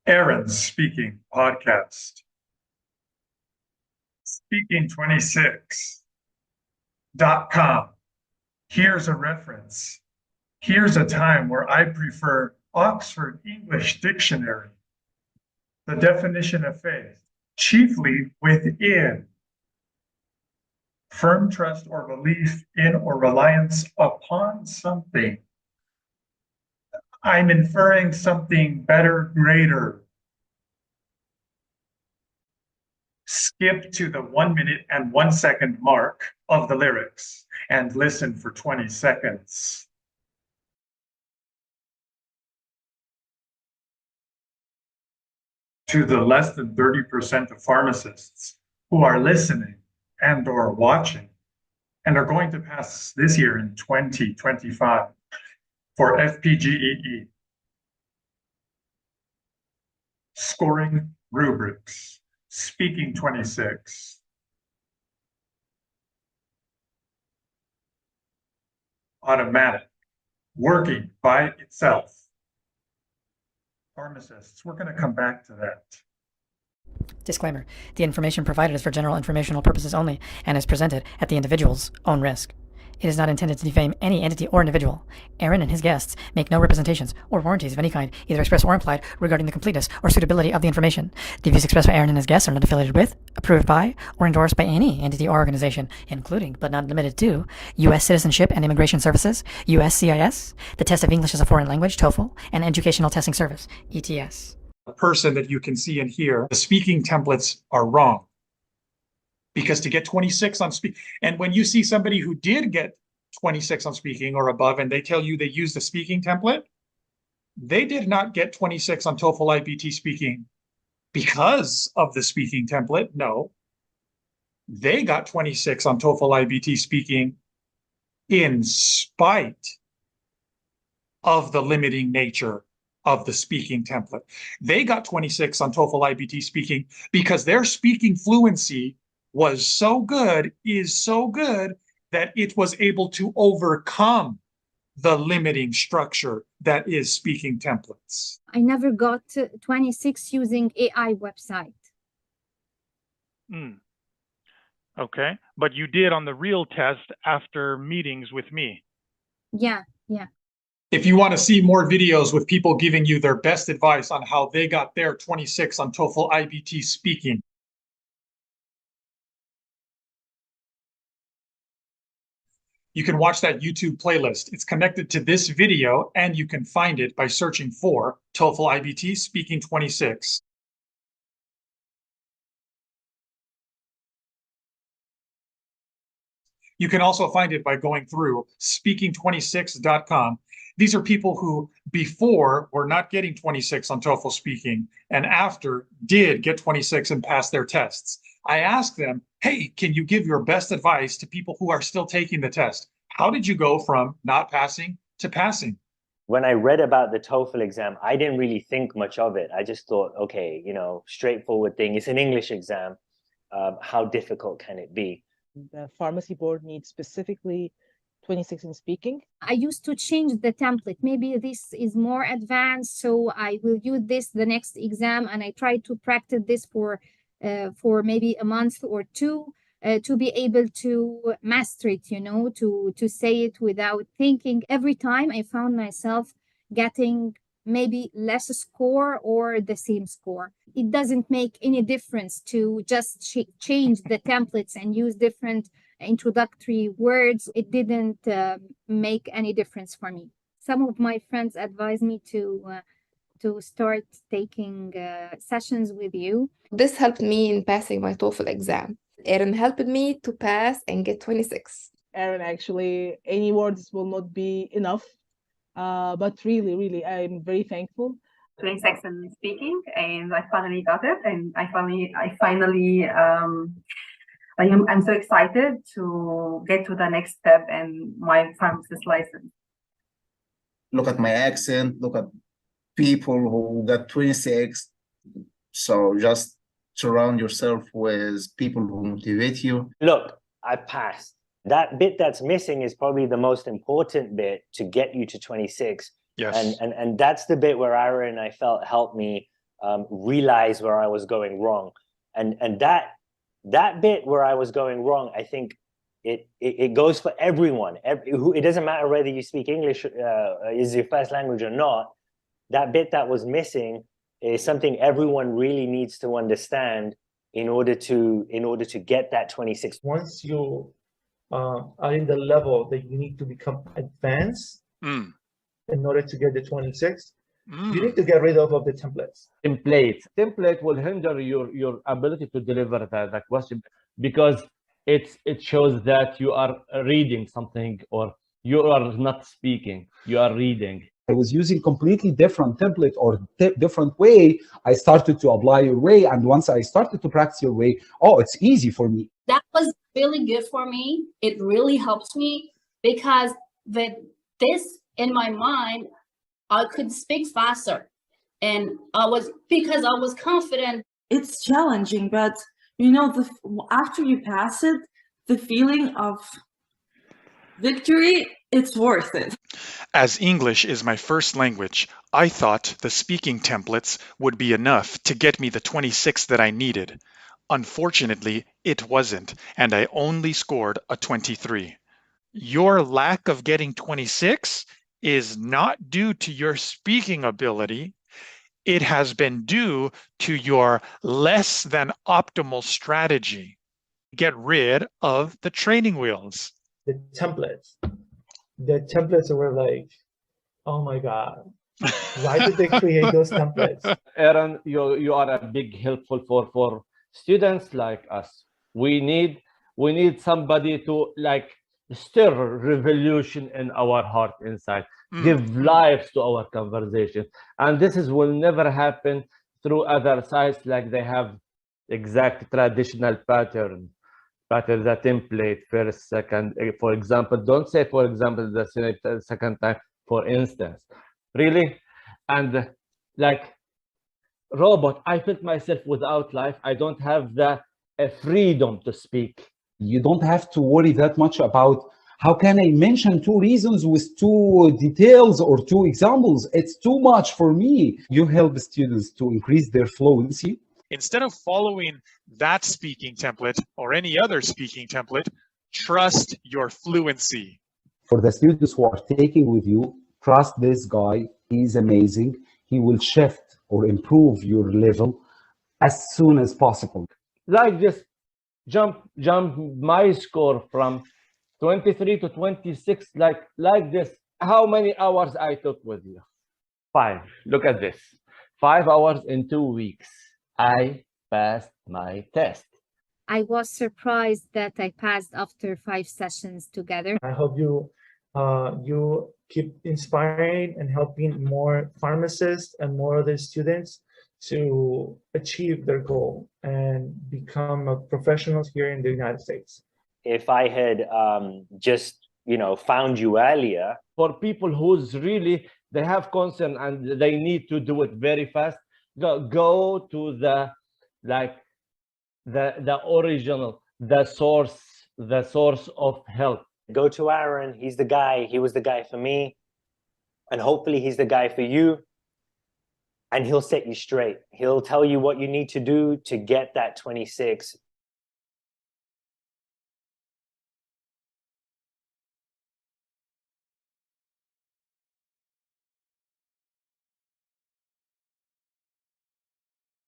Aaron's Speaking Podcast. Speaking26.com. Here's a reference. Here's a time where I prefer Oxford English Dictionary. The definition of faith, chiefly within firm trust or belief in or reliance upon something. I'm inferring something better, greater. Skip to the 1 minute and 1 second mark of the lyrics and listen for 20 seconds. To the less than 30% of pharmacists who are listening and or watching and are going to pass this year in 2025 for FPGEE. Scoring rubrics. Speaking 26. Automatic. Working by itself. Pharmacists, we're going to come back to that. Disclaimer. The information provided is for general informational purposes only and is presented at the individual's own risk. It is not intended to defame any entity or individual. Aaron and his guests make no representations or warranties of any kind, either express or implied, regarding the completeness or suitability of the information. The views expressed by Aaron and his guests are not affiliated with, approved by, or endorsed by any entity or organization, including, but not limited to, U.S. Citizenship and Immigration Services, USCIS, the Test of English as a Foreign Language, TOEFL, and Educational Testing Service, ETS. Person that you can see and hear, the speaking templates are wrong. Because to get 26 on speak, and when you see somebody who did get 26 on speaking or above, and they tell you they used the speaking template, they did not get 26 on TOEFL IBT speaking because of the speaking template. No, they got 26 on TOEFL IBT speaking in spite of the limiting nature of the speaking template. They got 26 on TOEFL IBT speaking because their speaking fluency was so good, is so good, that it was able to overcome the limiting structure that is speaking templates. I never got 26 using AI website. Okay, but you did on the real test after meetings with me. Yeah. If you want to see more videos with people giving you their best advice on how they got their 26 on TOEFL IBT speaking, you can watch that YouTube playlist. It's connected to this video, and you can find it by searching for TOEFL IBT Speaking 26. You can also find it by going through speaking26.com. These are people who before were not getting 26 on TOEFL speaking and after did get 26 and pass their tests. I asked them, hey, can you give your best advice to people who are still taking the test? How did you go from not passing to passing? When I read about the TOEFL exam, I didn't really think much of it. I just thought, okay, straightforward thing. It's an English exam. How difficult can it be? The pharmacy board needs specifically 26 in speaking. I used to change the template. Maybe this is more advanced, so I will use this the next exam, and I try to practice this for maybe a month or two to be able to master it, to say it without thinking. Every time I found myself getting maybe less score or the same score. It doesn't make any difference to just change the templates and use different introductory words. It didn't make any difference for me. Some of my friends advised me to start taking sessions with you. This helped me in passing my TOEFL exam. Aaron helped me to pass and get 26. Aaron, actually, any words will not be enough. But really, I'm very thankful. 26 in speaking, and I finally got it, and I'm so excited to get to the next step and my pharmacist license. Look at my accent, look at people who got 26. So just surround yourself with people who motivate you. Look, I passed. That bit that's missing is probably the most important bit to get you to 26. Yes. And that's the bit where Aaron, I felt, helped me realize where I was going wrong. And that bit where I was going wrong, I think it goes for everyone. It doesn't matter whether you speak English is your first language or not. That bit that was missing is something everyone really needs to understand in order to get that 26. Once you are in the level that you need to become advanced in order to get the 26, you need to get rid of the templates. Template will hinder your ability to deliver the question, because it shows that you are reading something, or you are not speaking, you are reading. I was using completely different template or different way. I started to apply your way, and once I started to practice your way, oh, it's easy for me. That was really good for me. It really helped me, because with this in my mind, I could speak faster, and because I was confident. It's challenging, but you know, after you pass it, the feeling of victory, it's worth it. As English is my first language, I thought the speaking templates would be enough to get me the 26 that I needed. Unfortunately, it wasn't, and I only scored a 23. Your lack of getting 26 is not due to your speaking ability. It has been due to your less than optimal strategy. Get rid of the training wheels. The templates were like, oh my God, why did they create those templates? Aaron, you are a big helpful for students like us. We need somebody to like stir revolution in our heart inside, give life to our conversation. And this will never happen through other sites, like they have exact traditional pattern, the template, first, second, for example. Don't say, for example, the second time, for instance. Really? And like robot, I felt myself without life. I don't have the freedom to speak. You don't have to worry that much about how can I mention 2 reasons with 2 details or 2 examples. It's too much for me. You help students to increase their fluency. Instead of following that speaking template or any other speaking template, trust your fluency. For the students who are taking with you, trust this guy. He's amazing. He will shift or improve your level as soon as possible. Like just jump my score from 23 to 26, like this. How many hours I took with you? 5. Look at this. 5 hours in 2 weeks. I passed my test. I was surprised that I passed after 5 sessions together. I hope you keep inspiring and helping more pharmacists and more other students to achieve their goal and become a professionals here in the United States. If I had just, found you earlier. For people who's really, they have concern and they need to do it very fast, go to the original, the source of help. Go to Aaron. He's the guy. He was the guy for me, and hopefully he's the guy for you. And he'll set you straight. He'll tell you what you need to do to get that 26